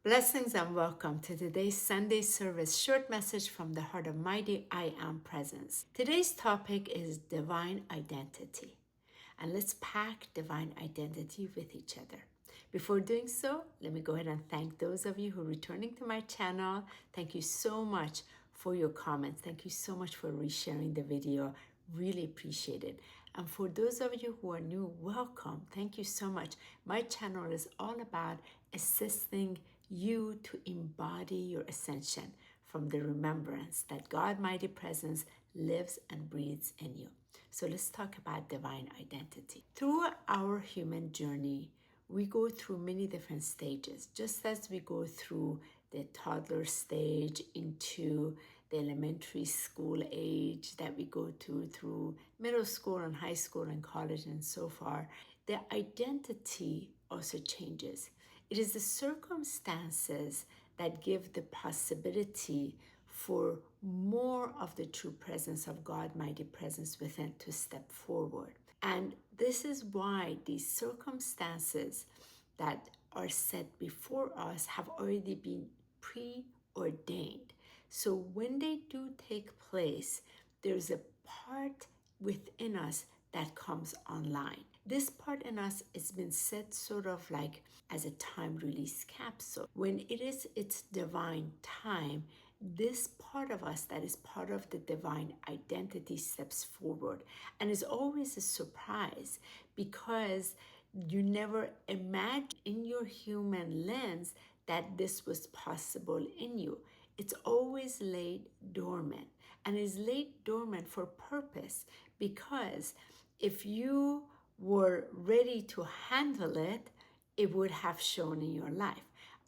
Blessings and welcome to today's Sunday service short message from the heart of mighty I Am Presence. Today's topic is divine identity. And let's pack divine identity with each other. Before doing so, let me go ahead and thank those of you who are returning to my channel. Thank you so much for your comments. Thank you so much for resharing the video. Really appreciate it. And for those of you who are new, welcome. Thank you so much. My channel is all about assisting you to embody your ascension from the remembrance that God mighty presence lives and breathes in you. So let's talk about divine identity. Through our human journey, we go through many different stages, just as we go through the toddler stage into the elementary school age that we go through middle school and high school and college and so far. The identity also changes. It is the circumstances that give the possibility for more of the true presence of God, mighty presence within to step forward. And this is why these circumstances that are set before us have already been preordained. So when they do take place, there's a part within us that comes online. This part in us has been set sort of like as a time release capsule. When it is its divine time, this part of us that is part of the divine identity steps forward and is always a surprise because you never imagined in your human lens that this was possible in you. It's always laid dormant and is laid dormant for purpose, because if you were ready to handle it, it would have shown in your life.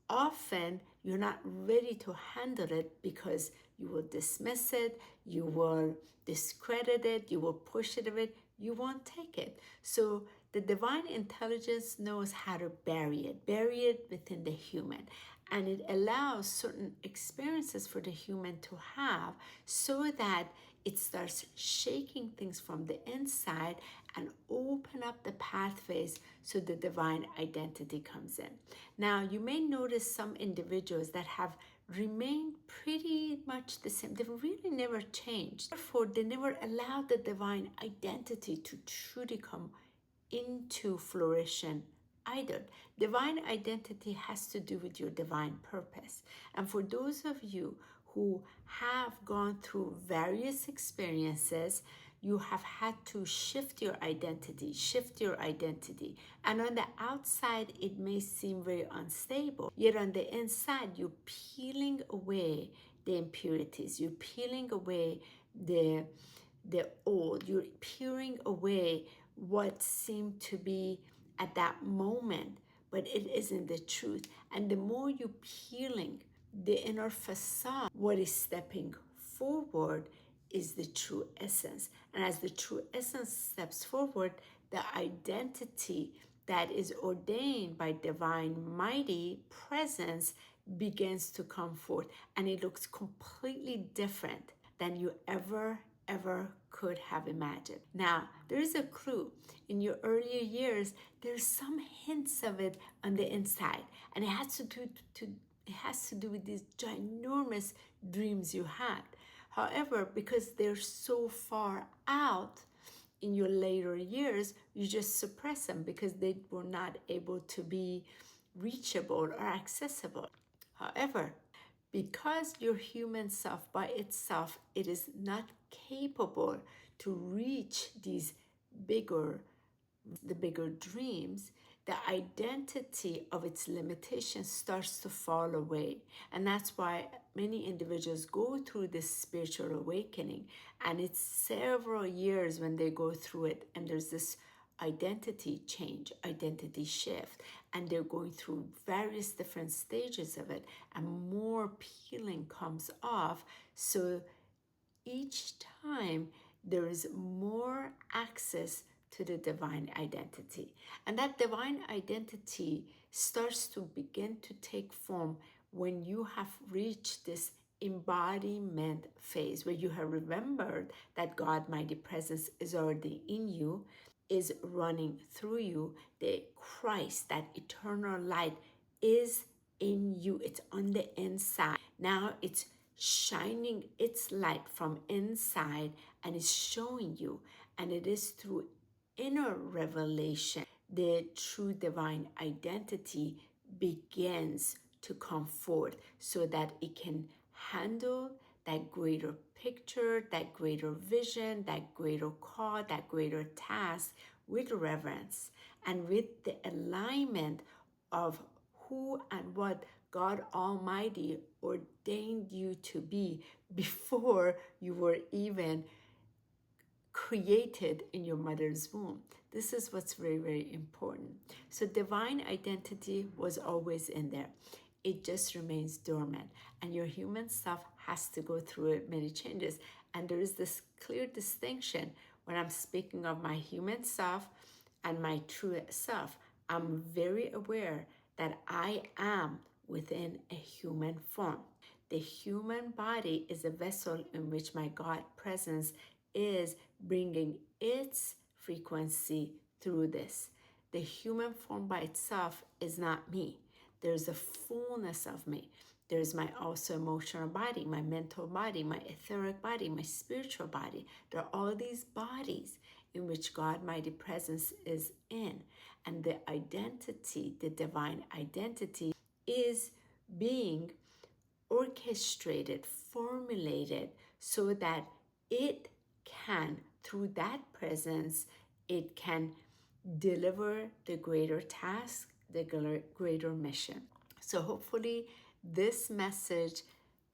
Often you're not ready to handle it because you will dismiss it, you will discredit it, you will push it away, you won't take it. So the divine intelligence knows how to bury it within the human. And it allows certain experiences for the human to have so that it starts shaking things from the inside and open up the pathways so the divine identity comes in. Now, you may notice some individuals that have remained pretty much the same. They've really never changed. Therefore, they never allowed the divine identity to truly come into flourishing either. Divine identity has to do with your divine purpose. And for those of you who have gone through various experiences, you have had to shift your identity. And on the outside, it may seem very unstable. Yet on the inside, you're peeling away the impurities. You're peeling away the old. You're peeling away what seemed to be at that moment, but it isn't the truth. And the more you're peeling the inner facade, what is stepping forward is the true essence. And as the true essence steps forward, the identity that is ordained by divine mighty presence begins to come forth, and it looks completely different than you ever could have imagined. Now, there is a clue. In your earlier years, there's some hints of it on the inside, and it has to do with these ginormous dreams you had. However, because they're so far out in your later years, you just suppress them because they were not able to be reachable or accessible. However, because your human self by itself, it is not capable to reach the bigger dreams, the identity of its limitation starts to fall away. And that's why many individuals go through this spiritual awakening, and it's several years when they go through it, and there's this identity change, identity shift, and they're going through various different stages of it, and more peeling comes off. So each time there is more access to the divine identity, and that divine identity starts to begin to take form when you have reached this embodiment phase where you have remembered that God mighty presence is already in you, is running through you. The Christ, that eternal light, is in you. It's on the inside. Now it's shining its light from inside and is showing you. And it is through inner revelation the true divine identity begins to come forth so that it can handle that greater picture, that greater vision, that greater call, that greater task with reverence and with the alignment of who and what God Almighty ordained you to be before you were even created in your mother's womb. This is what's very, very important. So divine identity was always in there. It just remains dormant. And your human self has to go through many changes. And there is this clear distinction when I'm speaking of my human self and my true self. I'm very aware that I am within a human form. The human body is a vessel in which my God presence is bringing its frequency through this. The human form by itself is not me. There's a fullness of me. There's my also emotional body, my mental body, my etheric body, my spiritual body. There are all these bodies in which God Mighty Presence is in. And the identity, the divine identity, is being orchestrated, formulated so that it can, through that presence, it can deliver the greater task, the greater mission. So hopefully this message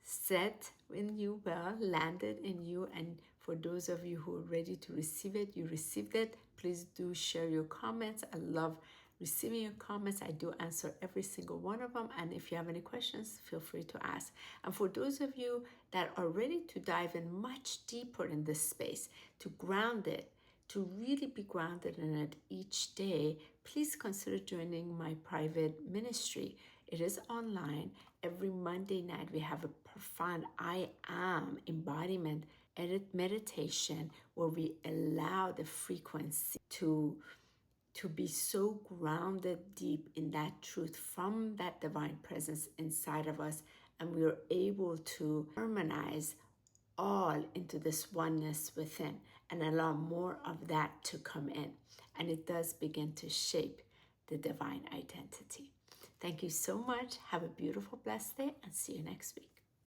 set in you well, landed in you, and for those of you who are ready to receive it, you received it. Please do share your comments. I love receiving your comments. I do answer every single one of them. And if you have any questions, feel free to ask. And for those of you that are ready to dive in much deeper in this space, to ground it, to really be grounded in it each day, please consider joining my private ministry. It is online. Every Monday night, we have a profound I am embodiment edit meditation where we allow the frequency to be so grounded deep in that truth from that divine presence inside of us, and we are able to harmonize all into this oneness within and allow more of that to come in. And it does begin to shape the divine identity. Thank you so much. Have a beautiful, blessed day, and see you next week.